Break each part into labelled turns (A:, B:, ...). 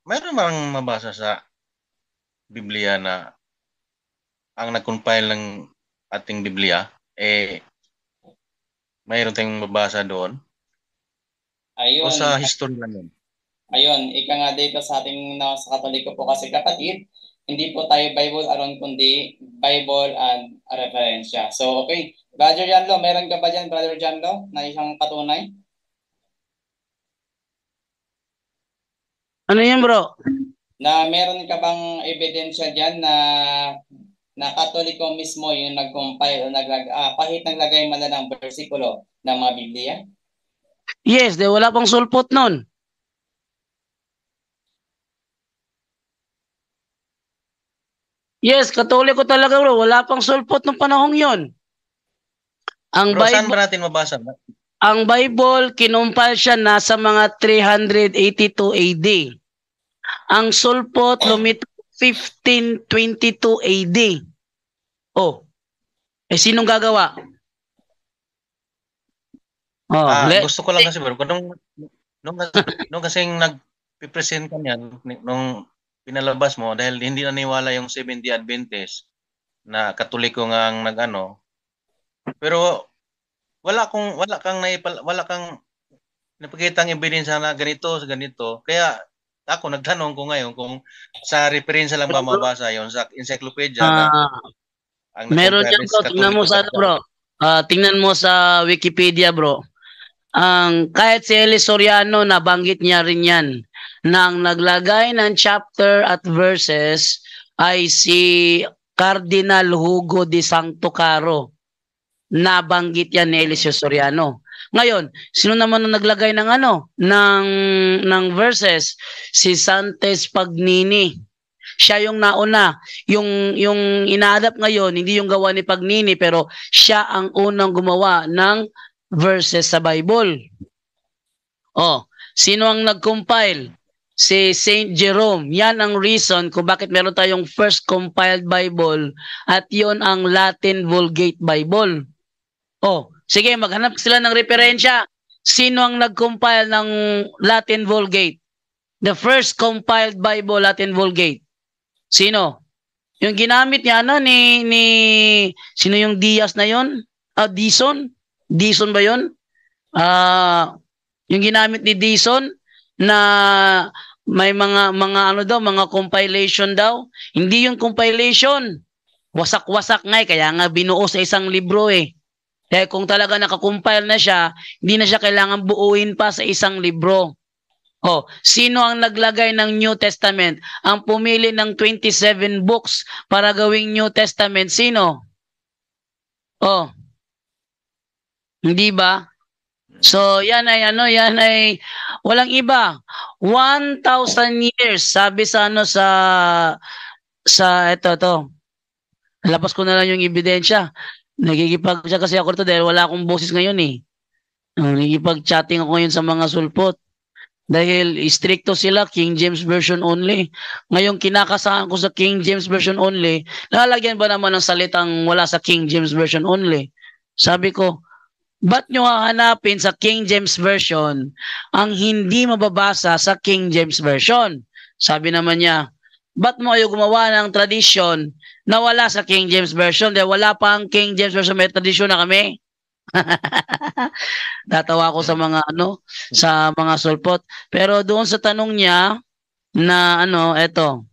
A: mayroon bang mabasa sa Biblia na ang nag-compile ng ating Biblia, mayroon tayong mabasa doon? O
B: Ayun,
A: sa history lang yun?
B: ayun, ika nga dito sa ating sa Katoliko po kasi kapatid, hindi po tayo Bible aron kundi Bible and referensya. So, okay. Brother Janlo, meron ka ba dyan, Brother Janlo, na isang patunay?
C: Ano yan, bro?
B: Na meron ka bang ebidensya dyan na Katoliko mismo yung nag-compile o kahit naglagay man lang ng bersikulo ng mga Biblia?
C: Yes, wala pang sulpot nun. Yes, Katoliko talaga, bro. Wala pang sulpot ng panahong yon. Ang
A: Bro, saan
C: Bible,
A: ba natin mabasa?
C: kinumpal siya nasa mga 382 AD. Ang sulpot lumito 1522 AD. Oh, sinong gagawa?
A: Gusto ko lang kasi bro, nung kasing nag-present ka niyan, nung pinalabas mo, dahil hindi naniwala yung Seventh-day Adventist na Katoliko nga ang nag-ano, pero wala kang napakitang ebidensya na ganito sa ganito. Kaya ako nagtanong ko ngayon kung sa referensya lang ba mabasa yon sa encyclopedia na ang
C: Meron
A: nag-compare
C: dyan,
A: is
C: bro. Tingnan mo
A: Katoliko
C: sa
A: talaga.
C: bro. Tingnan mo sa Wikipedia, bro. Kahit si Eli Soriano, nabanggit niya rin yan. Nang naglagay ng chapter at verses ay si Cardinal Hugo de Santo Caro. Nabanggit yan ni Eliseo Soriano. Ngayon, sino naman ang naglagay ng ng verses? Si Santes Pagnini. Siya yung nauna. Yung ina-adapt ngayon, hindi yung gawa ni Pagnini, pero siya ang unang gumawa ng verses sa Bible. Sino ang nag-compile? Si Saint Jerome. Yan ang reason kung bakit meron tayong first compiled Bible at yon ang Latin Vulgate Bible. Sige, maghanap sila ng referensya. Sino ang nag-compile ng Latin Vulgate? The first compiled Bible, Latin Vulgate. Sino? Yung ginamit niya sino yung Diaz na yon? Dison? Dison ba yon? Yung ginamit ni Dison na may mga compilation daw. Hindi yung compilation. Wasak-wasak nga kaya nga binuo sa isang libro eh. Kaya kung talaga nakakompile na siya, hindi na siya kailangan buuin pa sa isang libro. Sino ang naglagay ng New Testament? Ang pumili ng 27 books para gawing New Testament, sino? Hindi ba? So, yan ay walang iba. 1,000 years, sabi sa ito. Labas ko na lang yung ebidensya. Nagigipag-chat kasi ako dahil wala akong boses ngayon eh. Nagigipag-chatting ako ngayon sa mga sulpot. Dahil stricto sila, King James Version only. Ngayon, kinakasahan ko sa King James Version only, lalagyan ba naman ng salitang wala sa King James Version only? Sabi ko, ba't nyo hahanapin sa King James Version ang hindi mababasa sa King James Version? Sabi naman niya, ba't mo kayo gumawa ng tradisyon na wala sa King James Version? Dahil wala pa ang King James Version, may tradisyon na kami. Tatawa ko sa mga sulpot. Pero doon sa tanong niya na ito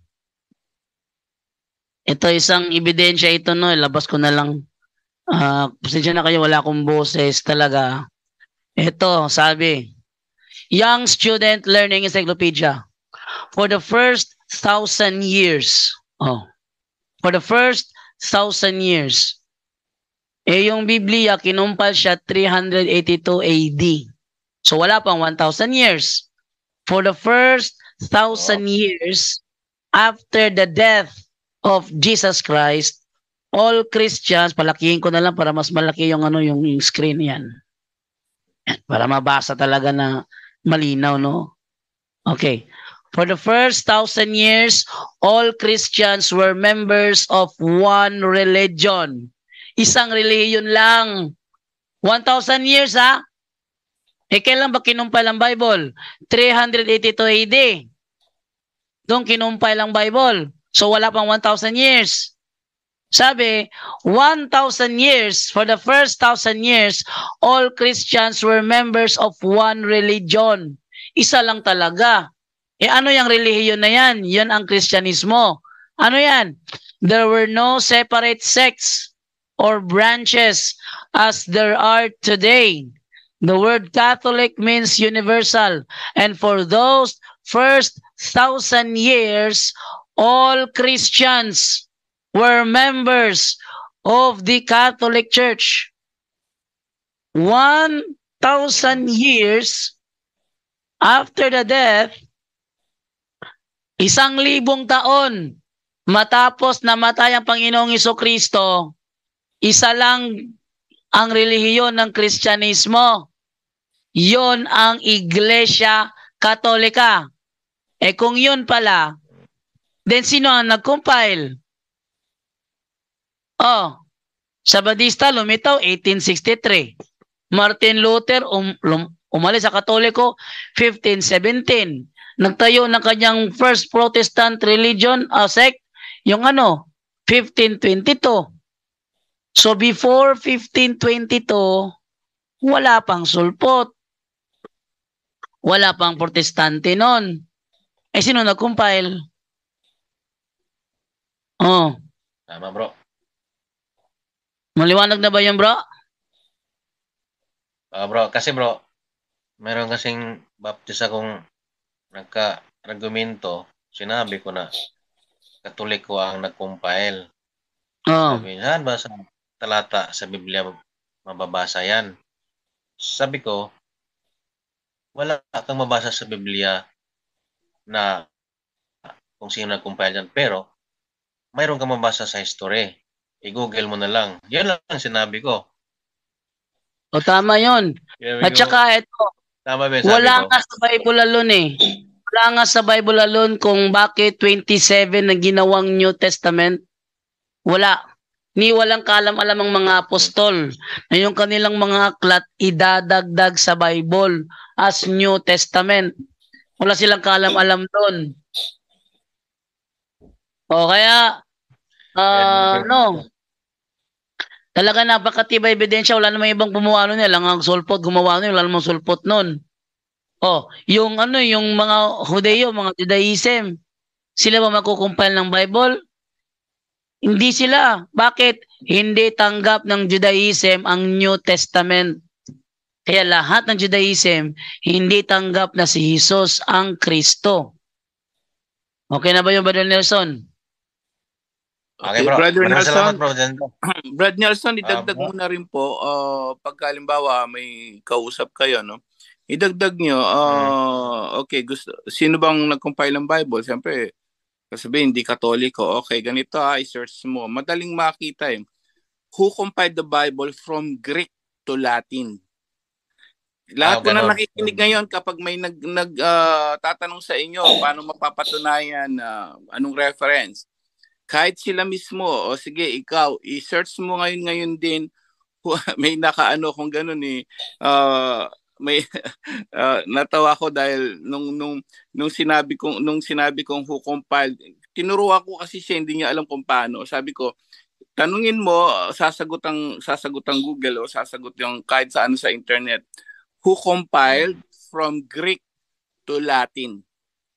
C: isang ebidensya ito ilabas ko na lang. Pasensya na kayo, wala akong boses talaga. Ito, sabi, Young Student Learning Encyclopedia. For the first 1,000 years, for the first 1,000 years, yung Biblia, kinumpal siya 382 AD. So, wala pang 1,000 years. For the first 1,000 years, after the death of Jesus Christ, all Christians, palakihin ko na lang para mas malaki yung screen yan. Para mabasa talaga na malinaw, no? Okay. For the first 1,000 years, all Christians were members of one religion. Isang reliyon lang. 1,000 years, ha? Kailan ba kinumpal ang Bible? 382 AD. doon kinumpile ang Bible. So wala pang 1,000 years. Sabi, 1,000 years, for the first 1,000 years, all Christians were members of one religion. Isa lang talaga. Ano yung relihiyon na yan? Yan ang Kristyanismo. Ano yan? There were no separate sects or branches as there are today. The word Catholic means universal. And for those first 1,000 years, all Christians were members of the Catholic Church. 1,000 years after the death, 1,000 taon matapos namatay ang Panginoong Jesucristo, isa lang ang relihiyon ng Kristyanismo. Yon ang Iglesia Katolika. Kung yun pala, then sino ang nag-compile? Sabadista lumitaw 1863. Martin Luther umalis sa Katoliko 1517. Nagtayo ng kanyang first Protestant religion sect yung 1522. So before 1522 wala pang sulpot. Wala pang protestante noon. Sino nag-compile?
A: Tama, bro.
C: Maliwanag na ba yan, bro?
A: Bro, kasi bro, meron kasing baptist akong nagka-argumento, sinabi ko na Katoliko ang nag-compile. Sabi niya, ba sa talata sa Biblia mababasa yan? Sabi ko, wala kang mabasa sa Biblia na kung sino nag-compile yan, pero mayroon kang mabasa sa history. I-google mo na lang. Yan lang ang sinabi ko.
C: Tama yun. At saka ito, wala nga sa Bible alone Wala nga sa Bible alone kung bakit 27 na ginawang New Testament. Wala. Walang kaalam-alam ang mga apostol na yung kanilang mga aklat idadagdag sa Bible as New Testament. Wala silang kaalam-alam doon. Kaya, talaga napakatibay ebidensya, wala namang ibang gumawa nun lang ang sulpot, gumawa nun, wala namang sulpot nun. Yung mga Hudeo, mga Judaism, sila ba magkukumpile ng Bible? Hindi sila. Bakit? Hindi tanggap ng Judaism ang New Testament. Kaya lahat ng Judaism, hindi tanggap na si Jesus ang Kristo. Okay na ba yung Brother Nelson?
A: Okay, bro.
D: Brother Nelson,
A: salamat, bro.
D: Brad Nelson, idagdag mo na rin po, pagkalimbawa may kausap kayo, no? Idagdag nyo, okay, sino bang nag-compile ng Bible? Siyempre, sabihin, hindi Katoliko. Okay, ganito i-search mo. Madaling makita Who compiled the Bible from Greek to Latin? Lahat ko na nakikinig ngayon kapag may tatanong sa inyo, paano mapapatunayan, anong reference? Kahit sila mismo, sige, ikaw, i-search mo ngayon din, may nakaano kung gano'n may natawa ko dahil nung sinabi kong who compiled, tinuruan ko kasi siya, hindi niya alam kung paano. Sabi ko, tanungin mo, sasagot ang Google o sasagot yung kahit sa sa internet. Who compiled from Greek to Latin?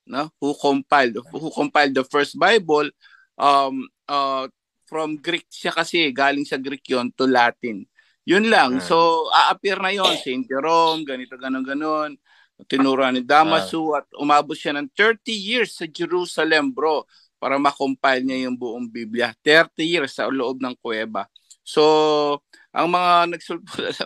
D: No? Who compiled the first Bible? From Greek siya kasi, galing sa Greek yon to Latin. Yun lang. So, a-appear na yon Saint Jerome, ganito, ganon. Tinuruan ni Damasu at umabot siya ng 30 years sa Jerusalem, bro, para ma-compile niya yung buong Biblia. 30 years sa loob ng kuweba. So, ang mga nagsulpot,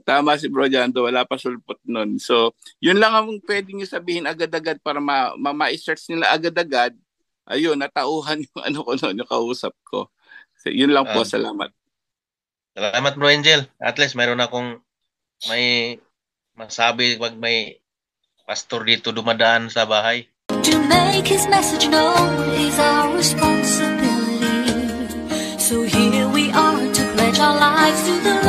D: tama si Bro Jando, wala pa sulpot nun. So, yun lang ang pwede nyo sabihin agad-agad para ma-search nila agad-agad. Ayun, natauhan yung yung kausap ko. So, yun lang po, salamat.
A: Salamat, Bro Angel. At least mayroon akong may masabi wag may pastor dito dumadaan sa bahay.
E: To make his message known is our responsibility. So here we are to pledge our lives to the